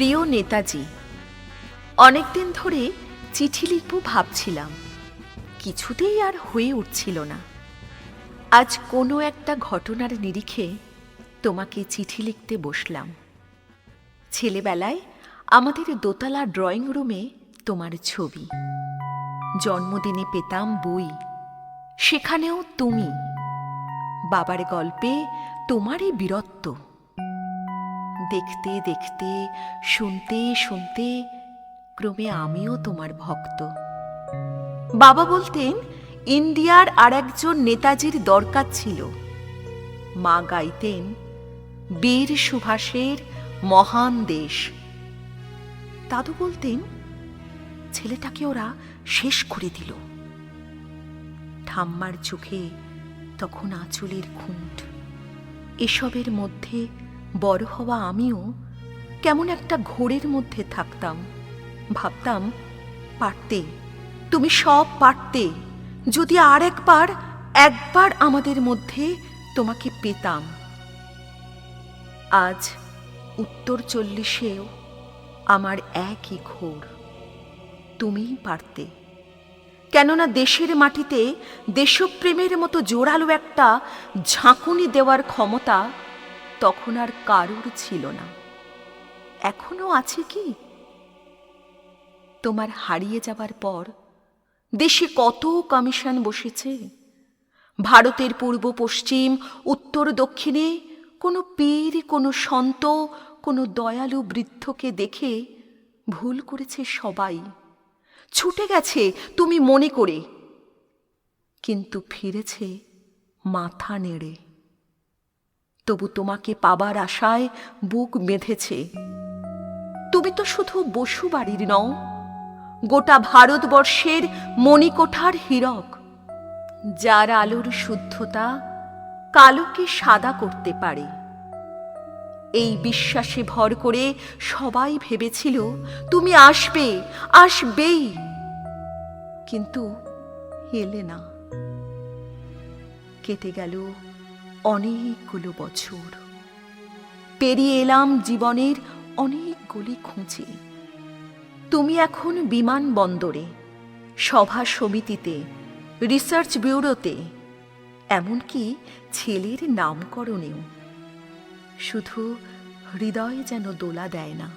প্রিয় নেতাজি, অনেকদিন ধরে চিঠি লিখব ভাবছিলাম, কিছুতেই আর হয়ে উঠছিল না। আজ কোনো একটা ঘটনার নিরিখে তোমাকে চিঠি লিখতে বসলাম। ছেলেবেলায় আমাদের দোতলা ড্রয়িং রুমে তোমার ছবি, জন্মদিনে পেতাম বই, সেখানেও তুমি, বাবার গল্পে তোমারই বীরত্ব। দেখতে দেখতে, শুনতে শুনতে ক্রমে আমিও তোমার ভক্ত। বাবা বলতেন ইন্ডিয়ার আর একজন নেতাজির দরকার ছিল। মা গাইতেন বীর সুভাষের মহান দেশ। দাদু বলতেন ছেলেটাকে ওরা শেষ করে দিল। ঠাম্মার চোখে তখন আঁচলের খুঁট। এসবের মধ্যে বড় হওয়া আমিও কেমন একটা ঘোরের মধ্যে থাকতাম। ভাবতাম পারতে, তুমি সব পারতে, যদি আর একবার আমাদের মধ্যে তোমাকে পেতাম। আজ উত্তর 40-এও আমার একই ঘোর, তুমিই পারতে। কেননা দেশের মাটিতে দেশপ্রেমের মতো জোরালো একটা ঝাঁকুনি দেওয়ার ক্ষমতা তখন আর কারুর ছিল না। এখনো আছে কি? তোমার হারিয়ে যাবার পর দেশে কত কমিশন বসেছে। ভারতের পূর্ব পশ্চিম, উত্তর দক্ষিণে কোনো পীর, কোনো সন্ত, কোনো দয়ালু বৃদ্ধকে দেখে ভুল করেছে সবাই, ছুটে গেছে তুমি মনে করে, কিন্তু ফিরেছে মাথা নেড়ে। তবু তোমাকে পাবার আশায় বুক বেঁধেছে। তুমি তো শুধু বসু বাড়ির নও, গোটা ভারতবর্ষের মণিকোঠার হীরক, যার আলোর শুদ্ধতা কালোকে সাদা করতে পারে। এই বিশ্বাসে ভর করে সবাই ভেবেছিল তুমি আসবে, আসবেই, কিন্তু এলে না। কেটে গেল অনেকগুলো বছর, পেরিয়ে এলাম জীবনের অনেকগুলি খুঁজে। তুমি এখন বিমানবন্দরে, সভা সমিতিতে, রিসার্চ ব্যুরোতে, এমনকি ছেলের নামকরণেও। শুধু হৃদয় যেন দোলা দেয় না।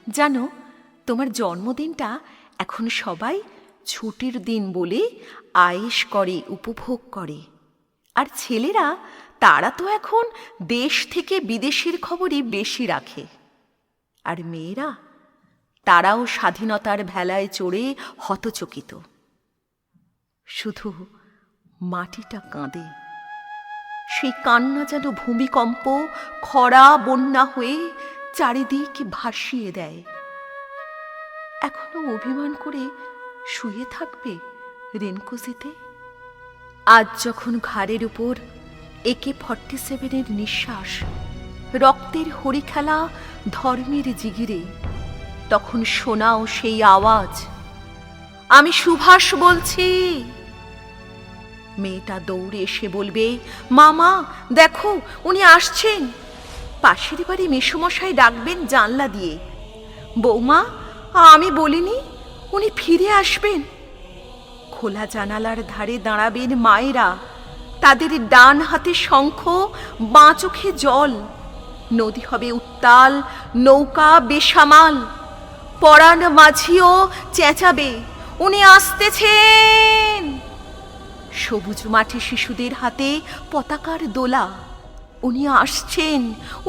জানো, তোমার জন্মদিনটা এখন সবাই ছুটির দিন বলে আয়েশ করে, উপভোগ করে। আর ছেলেরা, তারা তো এখন দেশ থেকে বিদেশের খবরই বেশি রাখে। আর মেয়েরা, তারাও স্বাধীনতার ভেলায় চড়ে হতচকিত। শুধু মাটিটা কাঁদে। সেই কান্না যেন ভূমিকম্প, খরা, বন্যা হয়ে চারিদিক ভাসিয়ে দেয়। এখনো অভিমান করে শুয়ে থাকবে রেনকোজিতে? আজ যখন ঘাড়ের উপর AK-47 নিঃশ্বাস, রক্তের হরিখেলা ধর্মের জিগিরে, তখন শোনাও সেই আওয়াজ, আমি সুভাষ বলছি। মেয়েটা দৌড়ে এসে বলবে, মামা দেখো উনি আসছেন। পাশের বাড়ি মেসোমশাই ডাকবেন জানলা দিয়ে, বৌমা আমি বলিনি উনি ফিরে আসবেন। খোলা জানালার ধারে দাঁড়াবেন মায়েরা, তাদের ডান হাতে শঙ্খ, বাঁ চোখে জল। নদী হবে উত্তাল, নৌকা বেসামাল। পরাণ মাঝিও চেঁচাবে, উনি আসতেছেন। সবুজ মাঠে শিশুদের হাতে পতাকার দোলা, উনি আসছেন,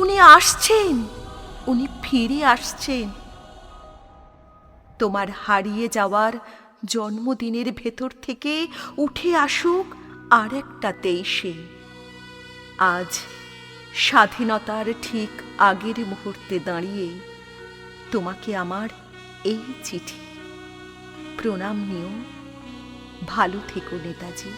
উনি আসছেন, উনি ফিরে আসছেন। তোমার হারিয়ে যাওয়ার জন্মদিনের ভেতর থেকে উঠে আসুক আর একটা 23-এ। আজ স্বাধীনতার ঠিক আগের মুহূর্তে দাঁড়িয়ে তোমাকে আমার এই চিঠি। প্রণাম নিও, ভালো থেকো নেতাজি।